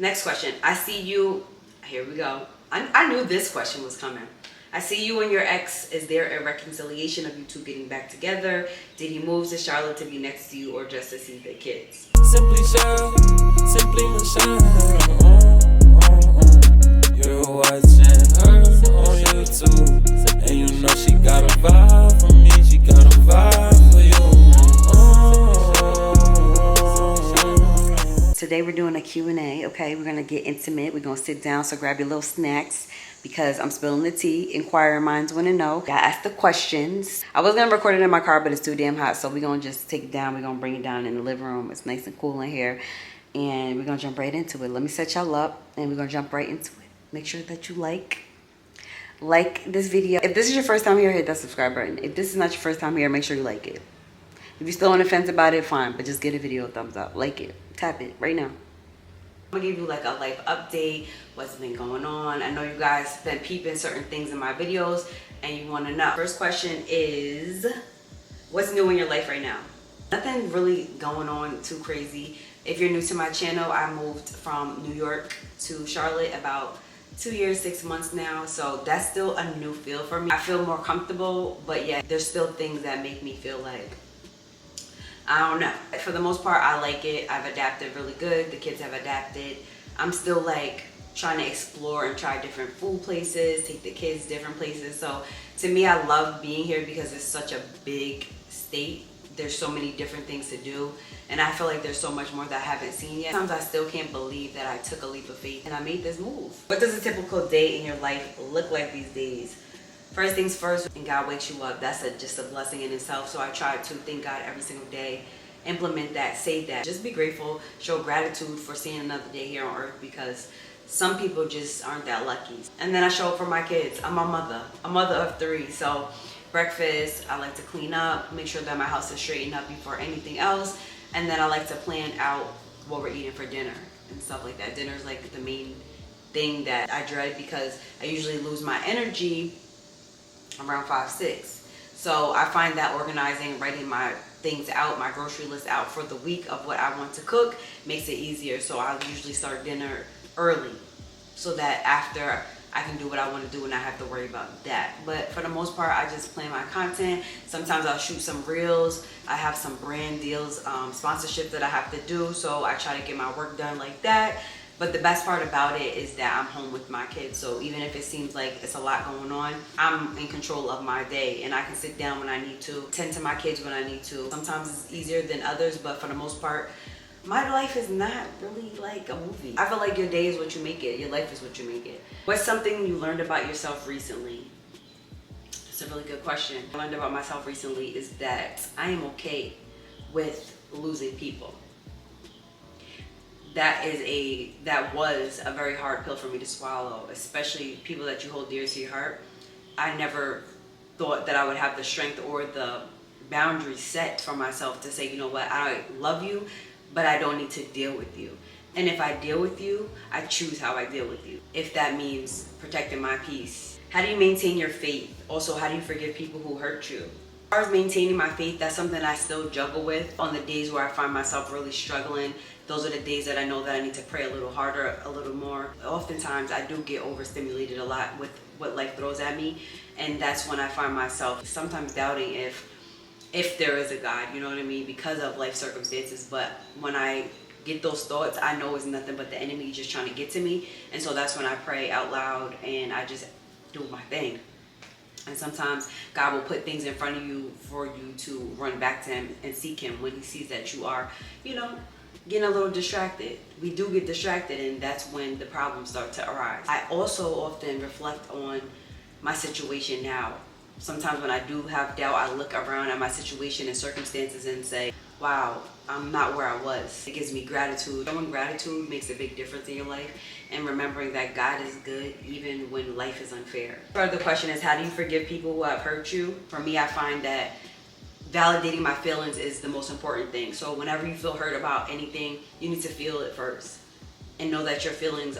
Next question. I see you. Here we go. I knew this question was coming. I see you and your ex. Is there a reconciliation of you two getting back together? Did he move to Charlotte to be next to you or just to see the kids? Simply Michelle, simply Michelle. You're watching her on YouTube, and you know she got a vibe for me. She got a vibe for you. Today we're doing a Q&A, okay? We're gonna get intimate. We're gonna sit down, so grab your little snacks because I'm spilling the tea. Inquiring minds wanna know. I asked the questions. I was gonna record it in my car, but it's too damn hot, so we're gonna just take it down. We're gonna bring it down in the living room. It's nice and cool in here, and we're gonna jump right into it. Let me set y'all up, and we're gonna jump right into it. Make sure that you like this video. If this is your first time here, hit that subscribe button. If this is not your first time here, make sure you like it. If you're still on the fence about it, fine, but just give the video a thumbs up. Like it. Tap it right now. I'm gonna give you like a life update, what's been going on. I know you guys been peeping certain things in my videos and you wanna know. First question is, what's new in your life right now? Nothing really going on too crazy. If you're new to my channel, I moved from New York to Charlotte about 2 years, 6 months now. So that's still a new feel for me. I feel more comfortable, but yeah, there's still things that make me feel like, I don't know. For the most part, I like it. I've adapted really good. The kids have adapted. I'm still like trying to explore and try different food places, take the kids different places. So to me, I love being here because it's such a big state. There's so many different things to do. And I feel like there's so much more that I haven't seen yet. Sometimes I still can't believe that I took a leap of faith and I made this move. What does a typical day in your life look like these days? First things first, when God wakes you up, that's just a blessing in itself. So I try to thank God every single day, implement that, say that. Just be grateful, show gratitude for seeing another day here on earth because some people just aren't that lucky. And then I show up for my kids. I'm a mother of 3. So breakfast, I like to clean up, make sure that my house is straightened up before anything else. And then I like to plan out what we're eating for dinner and stuff like that. Dinner is like the main thing that I dread because I usually lose my energy around 5, 6. So I find that organizing, writing my things out, my grocery list out for the week of what I want to cook makes it easier. So I usually start dinner early so that after I can do what I want to do and I have to worry about that. But for the most part, I just plan my content. Sometimes I'll shoot some reels. I have some brand deals, sponsorship that I have to do. So I try to get my work done like that. But the best part about it is that I'm home with my kids. So even if it seems like it's a lot going on, I'm in control of my day and I can sit down when I need to, tend to my kids when I need to. Sometimes it's easier than others, but for the most part, my life is not really like a movie. I feel like your day is what you make it. Your life is what you make it. What's something you learned about yourself recently? It's a really good question. What I learned about myself recently is that I am okay with losing people. That was a very hard pill for me to swallow, especially people that you hold dear to your heart. I never thought that I would have the strength or the boundaries set for myself to say, you know what, I love you, but I don't need to deal with you. And if I deal with you, I choose how I deal with you. If that means protecting my peace. How do you maintain your faith? Also, how do you forgive people who hurt you? As far as maintaining my faith, that's something I still juggle with. On the days where I find myself really struggling, those are the days that I know that I need to pray a little harder, a little more. Oftentimes, I do get overstimulated a lot with what life throws at me. And that's when I find myself sometimes doubting if there is a God, you know what I mean? Because of life circumstances. But when I get those thoughts, I know it's nothing but the enemy just trying to get to me. And so that's when I pray out loud and I just do my thing. And sometimes God will put things in front of you for you to run back to him and seek him when he sees that you are, getting a little distracted. We do get distracted and that's when the problems start to arise. I also often reflect on my situation now. Sometimes when I do have doubt, I look around at my situation and circumstances and say, wow, I'm not where I was. It gives me gratitude. Showing gratitude makes a big difference in your life and remembering that God is good even when life is unfair. Part of the question is, how do you forgive people who have hurt you? For me, I find that validating my feelings is the most important thing. So whenever you feel hurt about anything, you need to feel it first and know that your feelings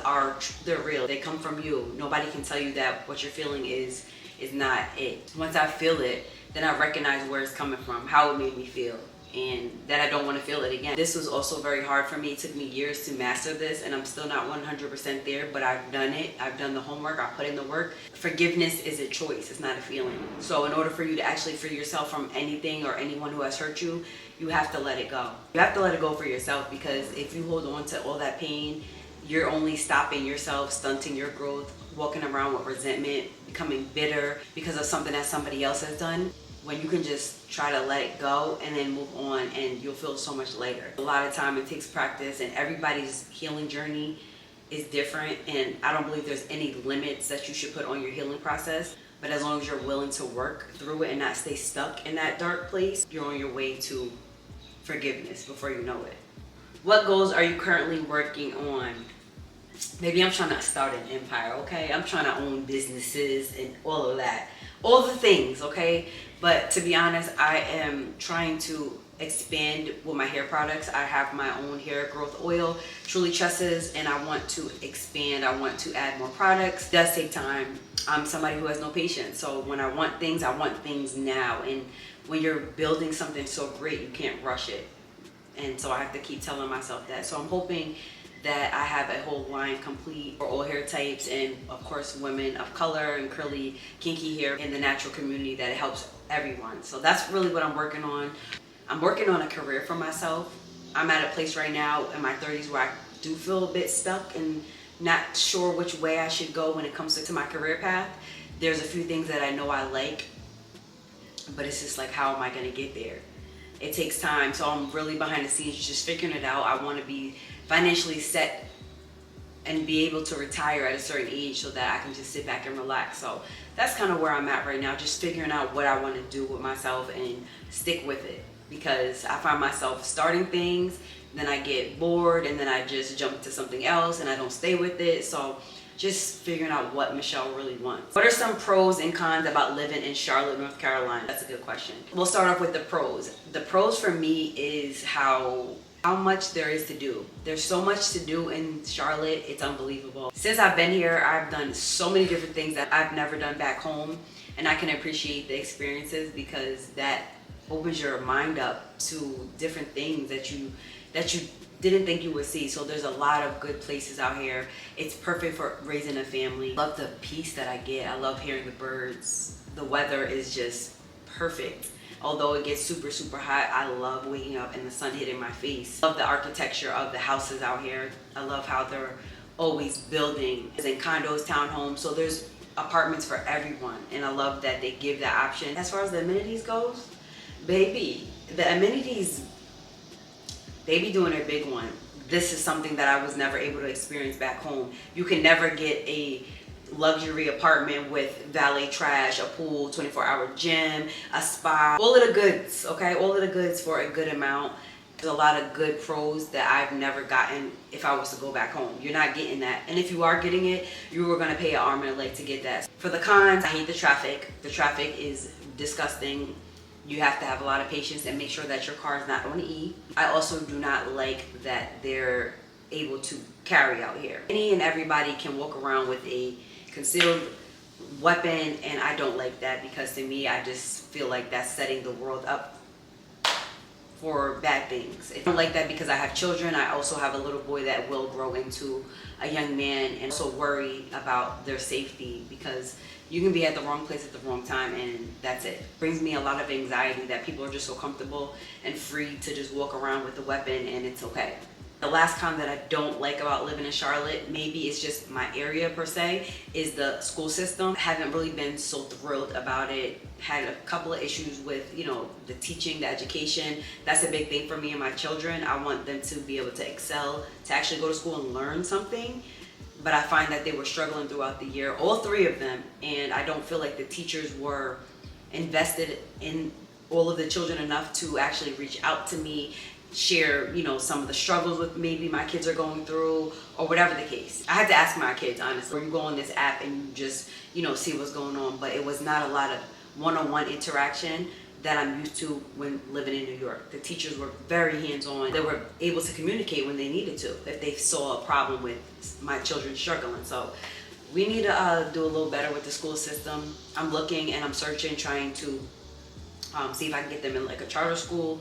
they're real. They come from you. Nobody can tell you that what you're feeling is not it. Once I feel it, then I recognize where it's coming from, how it made me feel. and that I don't want to feel it again. This was also very hard for me. It took me years to master this, and I'm still not 100% there, but I've done it. I've done the homework. I put in the work. Forgiveness is a choice. It's not a feeling. So in order for you to actually free yourself from anything or anyone who has hurt you, you have to let it go. You have to let it go for yourself, because if you hold on to all that pain, you're only stopping yourself, stunting your growth, walking around with resentment, becoming bitter because of something that somebody else has done. When you can just try to let it go and then move on, and you'll feel so much lighter. A lot of time it takes practice, and everybody's healing journey is different, and I don't believe there's any limits that you should put on your healing process. But as long as you're willing to work through it and not stay stuck in that dark place, you're on your way to forgiveness before you know it. What goals are you currently working on? Maybe I'm trying to start an empire, okay? I'm trying to own businesses and all of that. All the things, okay? But to be honest, I am trying to expand with my hair products. I have my own hair growth oil, Truly Tresses, and I want to expand. I want to add more products. It does take time. I'm somebody who has no patience. So when I want things now. And when you're building something so great, you can't rush it. And so I have to keep telling myself that. So I'm hoping that I have a whole line complete for all hair types, and of course women of color and curly, kinky hair in the natural community, that it helps everyone. So that's really what I'm working on. I'm working on a career for myself. I'm at a place right now in my 30s where I do feel a bit stuck and not sure which way I should go when it comes to my career path. There's a few things that I know I like, but it's just like, how am I gonna get there? It takes time, so I'm really behind the scenes just figuring it out. I want to be financially set and be able to retire at a certain age so that I can just sit back and relax. So that's kind of where I'm at right now, just figuring out what I want to do with myself and stick with it, because I find myself starting things, then I get bored, and then I just jump to something else and I don't stay with it. So just figuring out what Michelle really wants. What are some pros and cons about living in Charlotte, North Carolina? That's a good question. We'll start off with the pros. The pros for me is how much there is to do. There's so much to do in Charlotte, it's unbelievable. Since I've been here, I've done so many different things that I've never done back home, and I can appreciate the experiences, because that opens your mind up to different things that you didn't think you would see. So there's a lot of good places out here. It's perfect for raising a family. I love the peace that I get. I love hearing the birds. The weather is just perfect. Although it gets super, super hot, I love waking up and the sun hitting my face. I love the architecture of the houses out here. I love how they're always building. It's in condos, townhomes, so there's apartments for everyone. And I love that they give that option. As far as the amenities goes, baby, the amenities, they be doing a big one. This is something that I was never able to experience back home. You can never get a luxury apartment with valet trash, a pool, 24-hour gym, a spa, all of the goods, okay? All of the goods for a good amount. There's a lot of good pros that I've never gotten if I was to go back home. You're not getting that. And if you are getting it, you were gonna pay an arm and a leg to get that. For the cons, I hate the traffic. The traffic is disgusting. You have to have a lot of patience and make sure that your car is not on E. I also do not like that they're able to carry out here. Any and everybody can walk around with a concealed weapon, and I don't like that, because to me, I just feel like that's setting the world up for bad things. I don't like that because I have children. I also have a little boy that will grow into a young man, and so worry about their safety, because you can be at the wrong place at the wrong time, and that's it. Brings me a lot of anxiety that people are just so comfortable and free to just walk around with a weapon, and it's okay. The last con that I don't like about living in Charlotte, maybe it's just my area per se, is the school system. I haven't really been so thrilled about it. Had a couple of issues with, the teaching, the education. That's a big thing for me and my children. I want them to be able to excel, to actually go to school and learn something. But I find that they were struggling throughout the year, all three of them, and I don't feel like the teachers were invested in all of the children enough to actually reach out to me, share, some of the struggles with maybe my kids are going through, or whatever the case. I had to ask my kids, honestly, you go on this app and you just, see what's going on, but it was not a lot of one-on-one interaction that I'm used to when living in New York. The teachers were very hands-on. They were able to communicate when they needed to, if they saw a problem with my children struggling. So we need to do a little better with the school system. I'm looking and I'm searching, trying to see if I can get them in like a charter school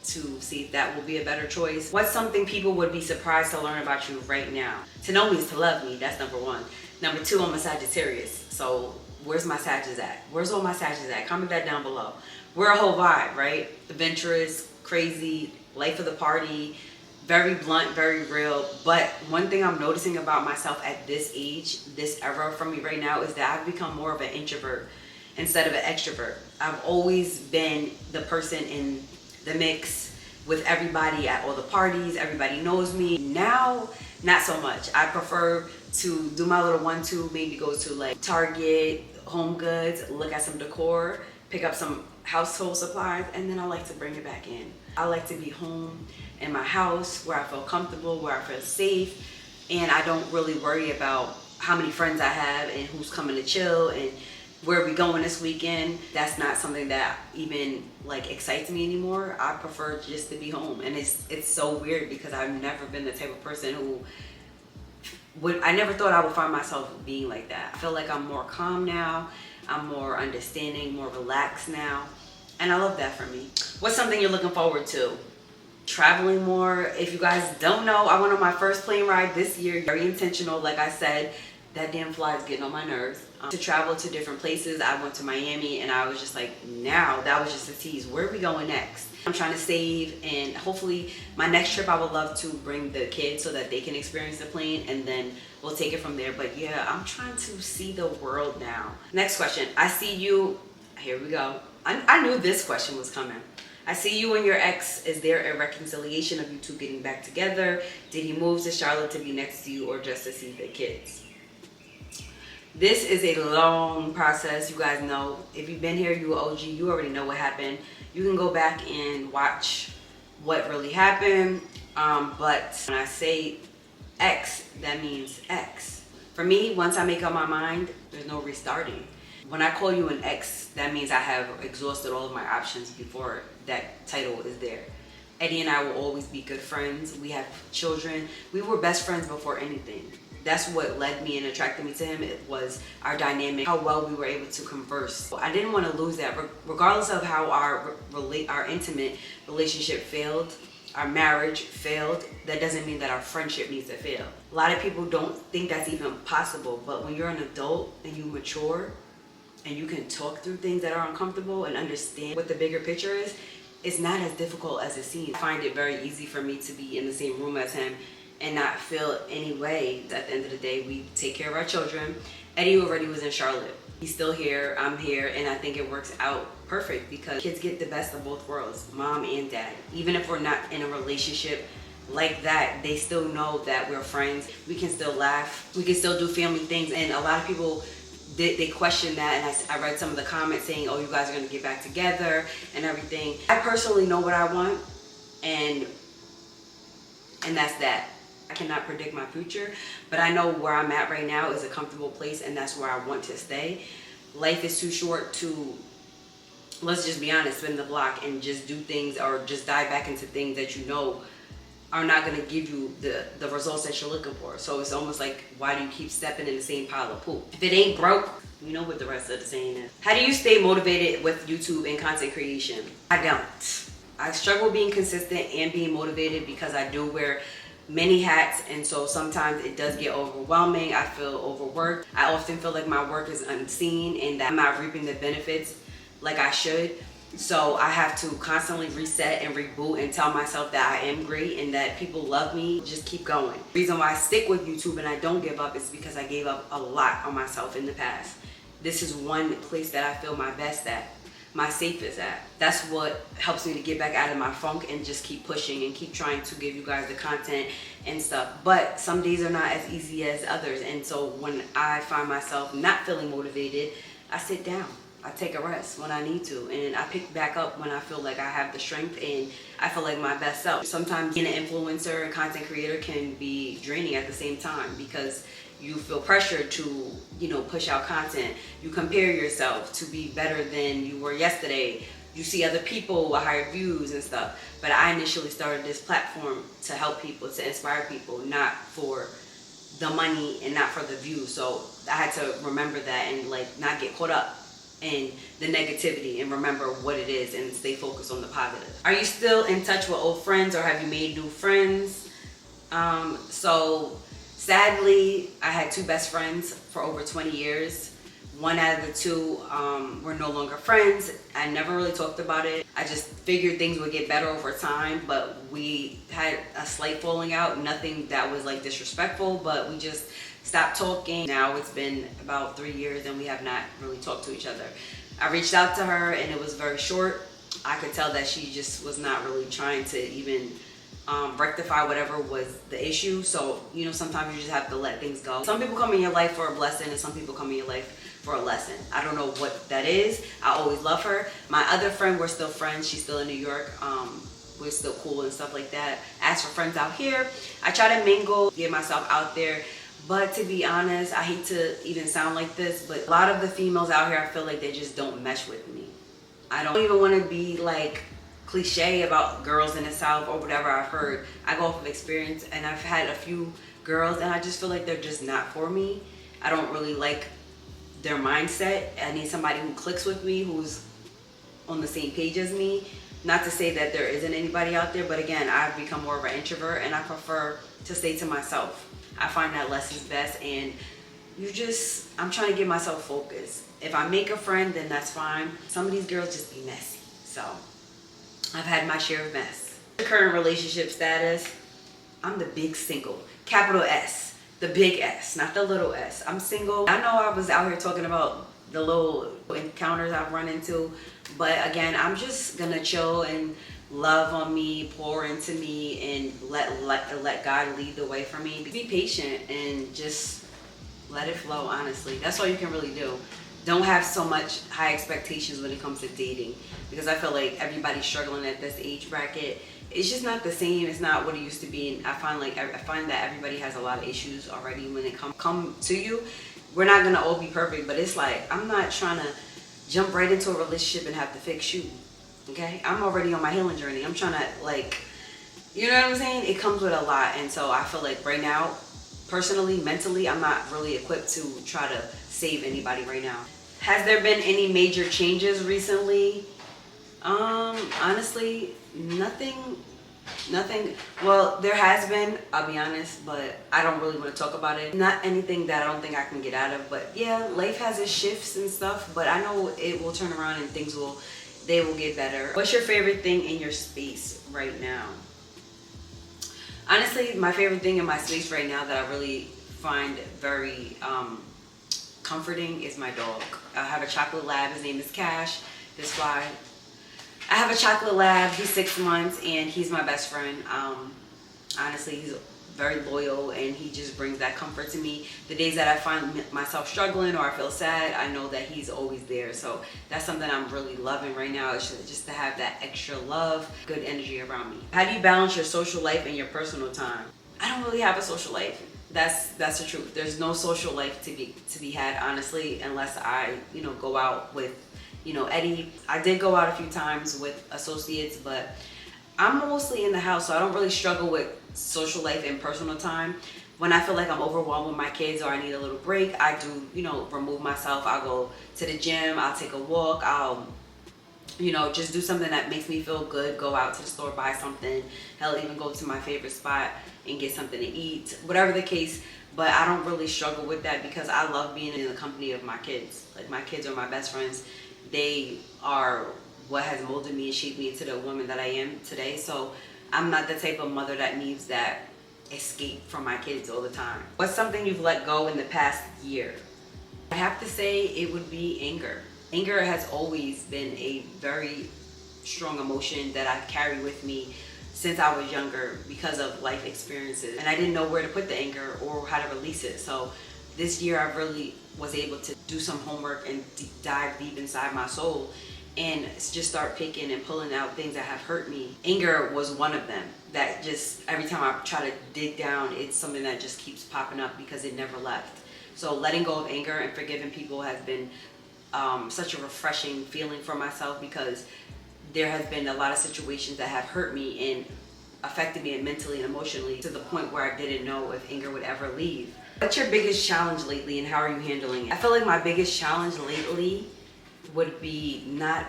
to see if that will be a better choice. What's something people would be surprised to learn about you right now? To know me is to love me. That's number one. Number two, I'm a Sagittarius. So where's my Sagittarius at? Where's all my Sagittarius at? Comment that down below. We're a whole vibe, right? Adventurous, crazy, life of the party, very blunt, very real. But one thing I'm noticing about myself at this age, this era for me right now, is that I've become more of an introvert instead of an extrovert. I've always been the person in the mix with everybody at all the parties. Everybody knows me. Now, not so much. I prefer to do my little 1-2, maybe go to like Target, Home Goods, look at some decor, pick up some household supplies, and then I like to bring it back in. I like to be home in my house where I feel comfortable, where I feel safe, and I don't really worry about how many friends I have and who's coming to chill and where we going this weekend. That's not something that even like excites me anymore. I prefer just to be home. And it's so weird because I've never been the type of person who I never thought I would find myself being like that. I feel like I'm more calm now. I'm more understanding, more relaxed now. And I love that for me. What's something you're looking forward to? Traveling more. If you guys don't know, I went on my first plane ride this year. Very intentional, like I said. That damn fly is getting on my nerves. To travel to different places. I went to Miami and I was just like, now, that was just a tease. Where are we going next? I'm trying to save, and hopefully my next trip I would love to bring the kids so that they can experience the plane, and then we'll take it from there. But yeah, I'm trying to see the world now. Next question. I see you, here we go. I knew this question was coming. I see you and your ex. Is there a reconciliation of you two getting back together? Did he move to Charlotte to be next to you or just to see the kids? This is a long process. You guys know, if you've been here, you OG, you already know what happened. You can go back and watch what really happened. But when I say ex, that means ex. For me, once I make up my mind, there's no restarting. When I call you an ex, that means I have exhausted all of my options before that title is there. Eddie and I will always be good friends. We have children. We were best friends before anything. That's what led me and attracted me to him. It was our dynamic, how well we were able to converse. I didn't want to lose that. Regardless of how our intimate relationship failed, our marriage failed, that doesn't mean that our friendship needs to fail. A lot of people don't think that's even possible, but when you're an adult and you mature and you can talk through things that are uncomfortable and understand what the bigger picture is, it's not as difficult as it seems. I find it very easy for me to be in the same room as him and not feel any way. At the end of the day, we take care of our children. Eddie already was in Charlotte. He's still here, I'm here, and I think it works out perfect because kids get the best of both worlds, mom and dad. Even if we're not in a relationship like that, they still know that we're friends. We can still laugh. We can still do family things. And a lot of people, they question that, and I read some of the comments saying, oh, you guys are gonna get back together and everything. I personally know what I want, and that's that. I cannot predict my future, but I know where I'm at right now is a comfortable place, and that's where I want to stay. Life is too short to, let's just be honest, spin the block and just do things or just dive back into things that you know are not going to give you the results that you're looking for. So it's almost like, why do you keep stepping in the same pile of poop? If it ain't broke, you know what the rest of the saying is. How do you stay motivated with YouTube and content creation? I don't. I struggle being consistent and being motivated because I do wear many hats, and so sometimes it does get overwhelming. I feel overworked. I often feel like my work is unseen and that I'm not reaping the benefits like I should. So I have to constantly reset and reboot and tell myself that I am great and that people love me. Just keep going. The reason why I stick with YouTube and I don't give up is because I gave up a lot on myself in the past. This is one place that I feel my best at, my safest at. That's what helps me to get back out of my funk and just keep pushing and keep trying to give you guys the content and stuff. But some days are not as easy as others, and so when I find myself not feeling motivated, I sit down. I take a rest when I need to, and I pick back up when I feel like I have the strength and I feel like my best self. Sometimes being an influencer and content creator can be draining at the same time because you feel pressured to, push out content. You compare yourself to be better than you were yesterday. You see other people with higher views and stuff. But I initially started this platform to help people, to inspire people, not for the money and not for the views. So I had to remember that and not get caught up and the negativity and remember what it is and stay focused on the positive. Are you still in touch with old friends or have you made new friends? So sadly, I had two best friends for over 20 years. One out of the two were no longer friends. I never really talked about it. I just figured things would get better over time, but we had a slight falling out. Nothing that was like disrespectful, but we just stopped talking. Now it's been about 3 years and we have not really talked to each other. I reached out to her and it was very short. I could tell that she just was not really trying to even rectify whatever was the issue. So, you know, sometimes you just have to let things go. Some people come in your life for a blessing and some people come in your life for a lesson. I don't know what that is. I always love her. My other friend, we're still friends. She's still in New York. We're still cool and stuff like that. As for friends out here, I try to mingle, get myself out there. But to be honest, I hate to even sound like this, but a lot of the females out here, I feel like they just don't mesh with me. I don't even want to be like cliche about girls in the South or whatever I've heard. I go off of experience and I've had a few girls and I just feel like they're just not for me. I don't really like their mindset. I need somebody who clicks with me, who's on the same page as me. Not to say that there isn't anybody out there, but again, I've become more of an introvert and I prefer to stay to myself. I find that less is best, and I'm trying to get myself focused. If I make a friend, then that's fine. Some of these girls just be messy. So I've had my share of mess. The current relationship status, I'm the big single. Capital S, the big S, not the little s. I'm single. I know I was out here talking about the little encounters I've run into, but again, I'm just gonna chill and love on me, pour into me, and let God lead the way for me. Be patient and just let it flow, honestly. That's all you can really do. Don't have so much high expectations when it comes to dating, because I feel like everybody's struggling at this age bracket. It's just not the same. It's not what it used to be. And I find that everybody has a lot of issues already when it come to you. We're not gonna all be perfect, but it's like, I'm not trying to jump right into a relationship and have to fix you. Okay, I'm already on my healing journey. I'm trying to, like, you know what I'm saying? It comes with a lot. And so I feel like right now, personally, mentally, I'm not really equipped to try to save anybody right now. Has there been any major changes recently? Honestly, nothing. Well, there has been, I'll be honest, but I don't really want to talk about it. Not anything that I don't think I can get out of, but yeah, life has its shifts and stuff, but I know it will turn around and they will get better. What's your favorite thing in your space right now? Honestly, my favorite thing in my space right now that I really find very comforting is my dog. I have a chocolate lab. His name is Cash. This fly. I have a chocolate lab. He's 6 months and he's my best friend. Honestly, he's very loyal and he just brings that comfort to me. The days that I find myself struggling or I feel sad, I know that he's always there. So that's something I'm really loving right now. It's just to have that extra love, good energy around me. How do you balance your social life and your personal time? I don't really have a social life. That's the truth. There's no social life to be had, honestly, unless I, go out with, Eddie. I did go out a few times with associates, but I'm mostly in the house, so I don't really struggle with social life and personal time. When I feel like I'm overwhelmed with my kids or I need a little break, I do, remove myself. I'll go to the gym, I'll take a walk, I'll, just do something that makes me feel good, go out to the store, buy something, hell, even go to my favorite spot and get something to eat, whatever the case. But I don't really struggle with that because I love being in the company of my kids. Like, my kids are my best friends. They are what has molded me and shaped me into the woman that I am today. So I'm not the type of mother that needs that escape from my kids all the time. What's something you've let go in the past year? I have to say it would be anger. Anger has always been a very strong emotion that I've carried with me since I was younger because of life experiences. And I didn't know where to put the anger or how to release it. So this year I really was able to do some homework and dive deep inside my soul and just start picking and pulling out things that have hurt me. Anger was one of them that just, every time I try to dig down, it's something that just keeps popping up because it never left. So letting go of anger and forgiving people has been such a refreshing feeling for myself, because there has been a lot of situations that have hurt me and affected me mentally and emotionally to the point where I didn't know if anger would ever leave. What's your biggest challenge lately and how are you handling it? I feel like my biggest challenge lately would be not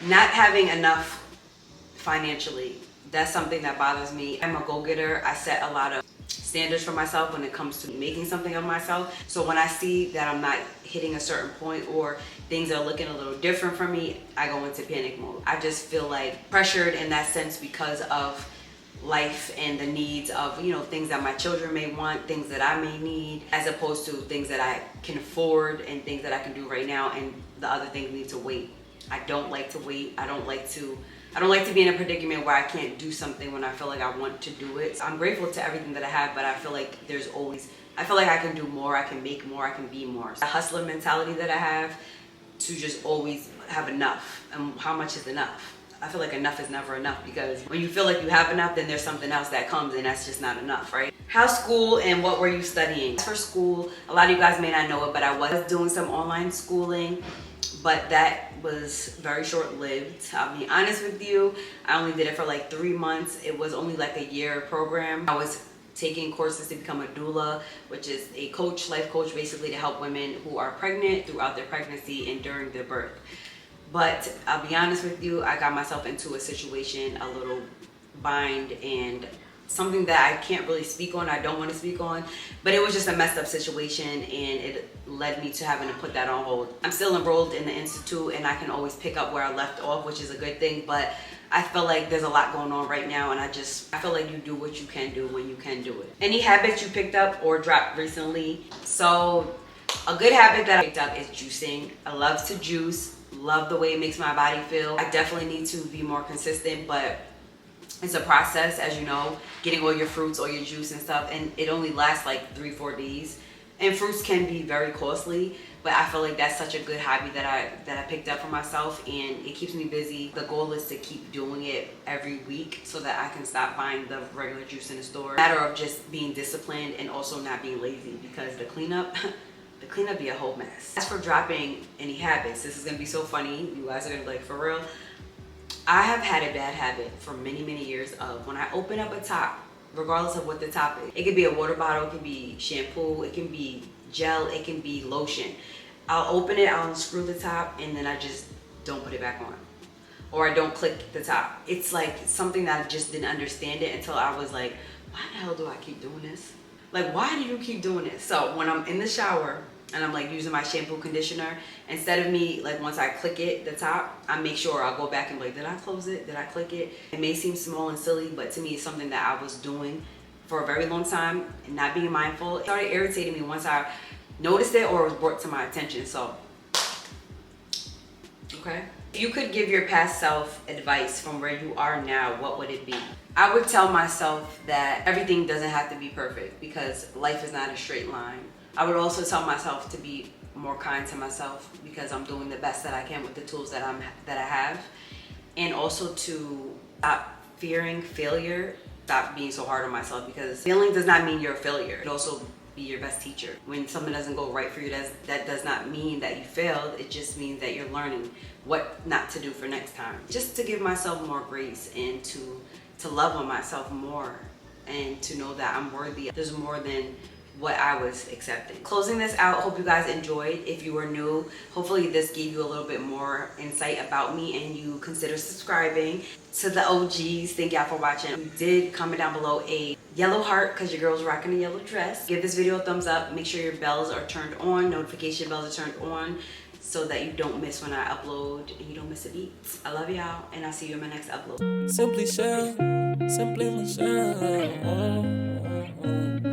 having enough financially. That's something that bothers me. I'm a go-getter. I set a lot of standards for myself when it comes to making something of myself. So when I see that I'm not hitting a certain point or things are looking a little different for me, I go into panic mode. I just feel like pressured in that sense because of life and the needs of, you know, things that my children may want, things that I may need, as opposed to things that I can afford and things that I can do right now, and the other things need to wait. I don't like to wait. I don't like to be in a predicament where I can't do something when I feel like I want to do it. I'm grateful to everything that I have, but I feel like I feel like I can do more, I can make more, I can be more. The hustler mentality that I have to just always have enough. And how much is enough? I feel like enough is never enough, because when you feel like you have enough, then there's something else that comes and that's just not enough, right? How's school and what were you studying? For school, a lot of you guys may not know it, but I was doing some online schooling, but that was very short-lived. I'll be honest with you, I only did it for like 3 months. It was only like a year program. I was taking courses to become a doula, which is a coach, life coach, basically to help women who are pregnant throughout their pregnancy and during their birth. But I'll be honest with you, I got myself into a situation, a little bind, and something that I can't really speak on, I don't want to speak on, but it was just a messed up situation, and it led me to having to put that on hold. I'm still enrolled in the institute and I can always pick up where I left off, which is a good thing, but I feel like there's a lot going on right now, and I feel like you do what you can do when you can do it. Any habits you picked up or dropped recently? So a good habit that I picked up is juicing. I love to juice. Love the way it makes my body feel. I definitely need to be more consistent, but it's a process, as you know, getting all your fruits, all your juice and stuff, and it only lasts like 3-4 days. And fruits can be very costly, but I feel like that's such a good hobby that I picked up for myself, and it keeps me busy. The goal is to keep doing it every week so that I can stop buying the regular juice in the store. Matter of just being disciplined and also not being lazy, because the cleanup be a whole mess. As for dropping any habits, this is gonna be so funny. You guys are gonna be like, for real? I have had a bad habit for many, many years of when I open up a top, regardless of what the top is. It could be a water bottle, it could be shampoo, it can be gel, it can be lotion. I'll open it, I'll unscrew the top, and then I just don't put it back on. Or I don't click the top. It's like something that I just didn't understand it until I was like, why the hell do I keep doing this? Like, why do you keep doing this? So when I'm in the shower and I'm like using my shampoo conditioner, instead of me, like once I click it, the top, I make sure I'll go back and be like, did I close it? Did I click it? It may seem small and silly, but to me it's something that I was doing for a very long time and not being mindful. It started irritating me once I noticed it or it was brought to my attention. So, okay. If you could give your past self advice from where you are now, what would it be? I would tell myself that everything doesn't have to be perfect, because life is not a straight line. I would also tell myself to be more kind to myself, because I'm doing the best that I can with the tools that I have, and also to stop fearing failure, stop being so hard on myself, because failing does not mean you're a failure. It also be your best teacher. When something doesn't go right for you, that does not mean that you failed. It just means that you're learning what not to do for next time. Just to give myself more grace and to love on myself more, and to know that I'm worthy. There's more than what I was accepting. Closing this out, hope you guys enjoyed. If you were new, hopefully this gave you a little bit more insight about me and you consider subscribing. To the OGs, thank y'all for watching. You did comment down below a yellow heart because your girl's rocking a yellow dress. Give this video a thumbs up. Make sure your bells are turned on, notification bells are turned on, so that you don't miss when I upload and you don't miss a beat. I love y'all, and I'll see you in my next upload. Simply Michelle.